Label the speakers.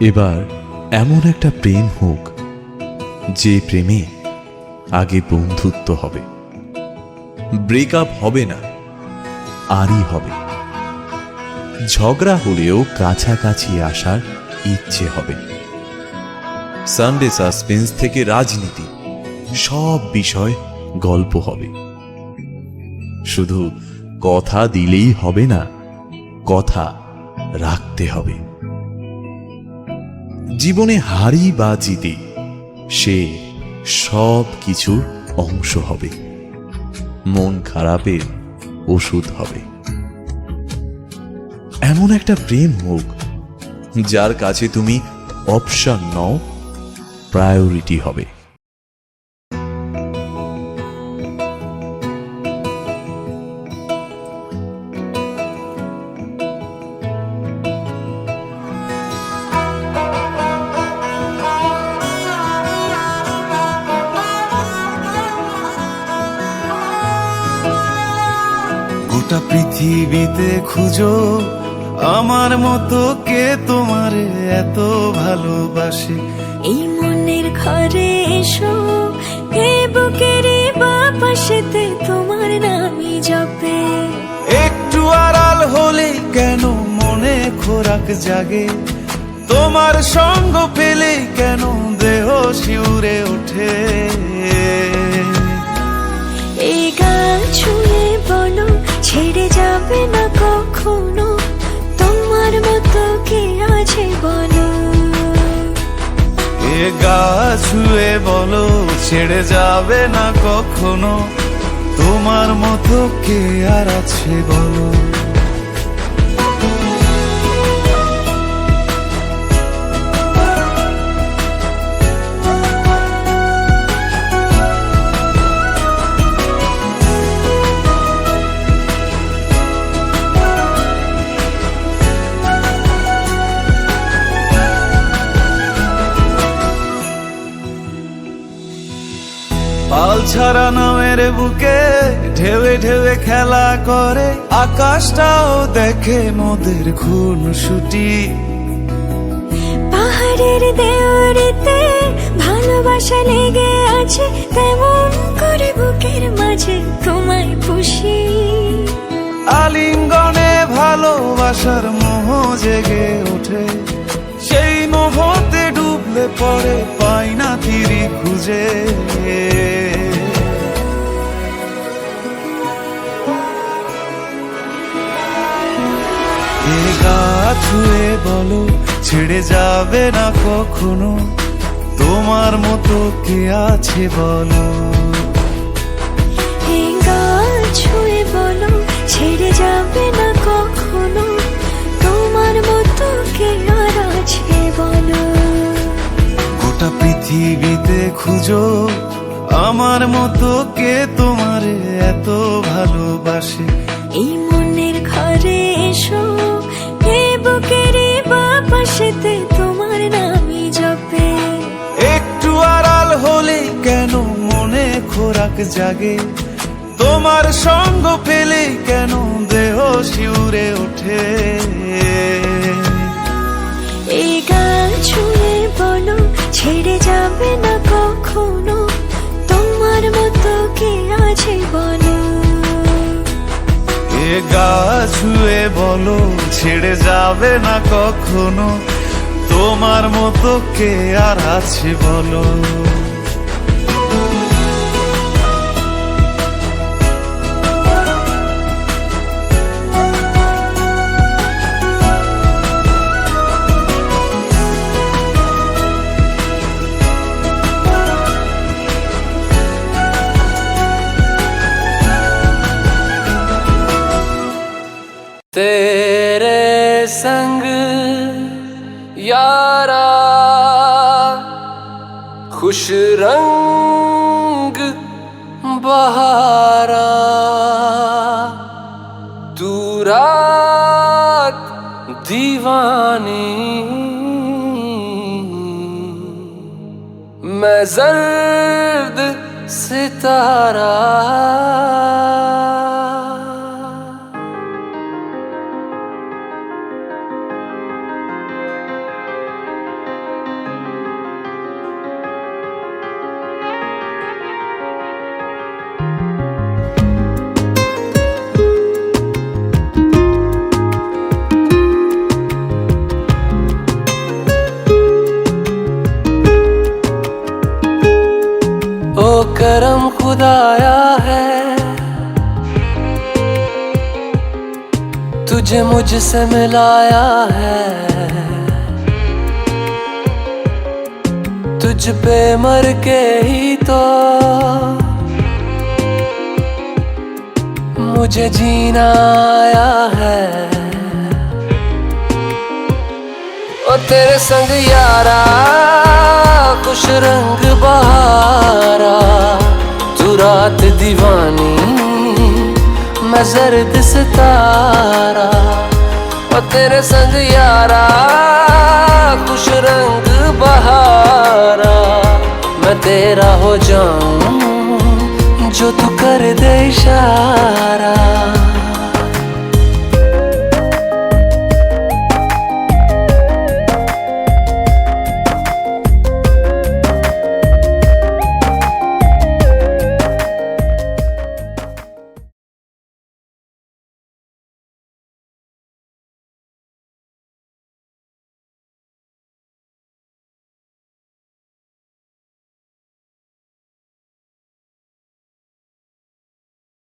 Speaker 1: এবার এমন একটা প্রেম হোক যে প্রেমে আগে বন্ধুত্ব হবে, ব্রেকআপ হবে না, আরই হবে। ঝগড়া হলেও কাছাকাছি আসার ইচ্ছে হবে। সানডে সাসপেন্স থেকে রাজনীতি, সব বিষয় গল্প হবে। শুধু কথা দিলেই হবে না, কথা রাখতে হবে। জীবনে হারি বা জিতে সে সব কিছুর অংশ হবে, মন খারাপের ওষুধ হবে। এমন একটা প্রেম হোক যার কাছে তুমি অপশন নও, প্রায়োরিটি হবে।
Speaker 2: গোটা পৃথিবীতে খুঁজো আমার মতো কে তোমারে এত ভালোবাসে।
Speaker 3: এই মনের ঘরে এসো, এ বুকের বাপাশেতে তোমার নামই জপে।
Speaker 2: একটু আড়াল হলে কেন মনে খোরাক জাগে, তোমার সঙ্গ পেলে কেন দেহ শিউরে ওঠে।
Speaker 3: এই গান ছুঁয়ে বলো ছেড়ে যাবে না কখনো, তোমার মতো কে আছে বলো।
Speaker 2: এ গা ছুঁয়ে বলো ছেড়ে যাবে না কখনো, তোমার মতো কে আর আছে বলো। পাল ছাড়া নামের বুকে ঢেউে ঢেউে খেলা করে, আকাশটাও দেখে মোদের খুনসুটি।
Speaker 3: পাহাড়ের দেওয়ারিতে ভালোবাসা লেগে আছে, তেমন করে বুকের মাঝে তোমায় পুষি।
Speaker 2: আলিঙ্গনে ভালোবাসার মোহ জেগে ওঠে, সেই মোহতে ডুবলে পরে পাই না তীরি খুঁজে। এ গা ছুঁয়ে বলো ছেড়ে যাবে না কখনো, তোমার মতো কে আছে বলো।
Speaker 3: এই গান ছুঁয়ে বলো ছেড়ে যাবে না কখনো, তোমার মতো কে আর আছে বলো।
Speaker 2: গোটা পৃথিবীতে খুঁজো আমার মতো কে তোমারে এত ভালোবাসে।
Speaker 3: এই মনের ঘরে এসো, এ বুকের বাপাশেতে তোমার নামই জপে।
Speaker 2: একটু আড়াল হলে কেন মনে খোরাক জাগে, তোমার সঙ্গ পেলে কেন দেহ শিউরে ওঠে।
Speaker 3: এই গান ছুঁয়ে বলো ছেড়ে যাবে না কখনো, তোমার মতো কে আছে বলো।
Speaker 2: এ গা ছুঁয়ে বলো ছেড়ে যাবে না কখনো, তোমার মতো কে আর আছে বলো।
Speaker 4: तेरे संग यारा खुश रंग बहारा, तू रात दीवानी मैं जर्द सितारा। करम खुदाया है, तुझे मुझसे मिलाया है। तुझ पे मर के ही तो मुझे जीना आया है। ओ तेरे संग यारा खुश रंग बहारा, तू रात दीवानी मैं जर्द सितारा। ओ तेरे संग यारा खुश रंग बहारा, मैं तेरा हो जाऊं जो तू कर दे इशारा।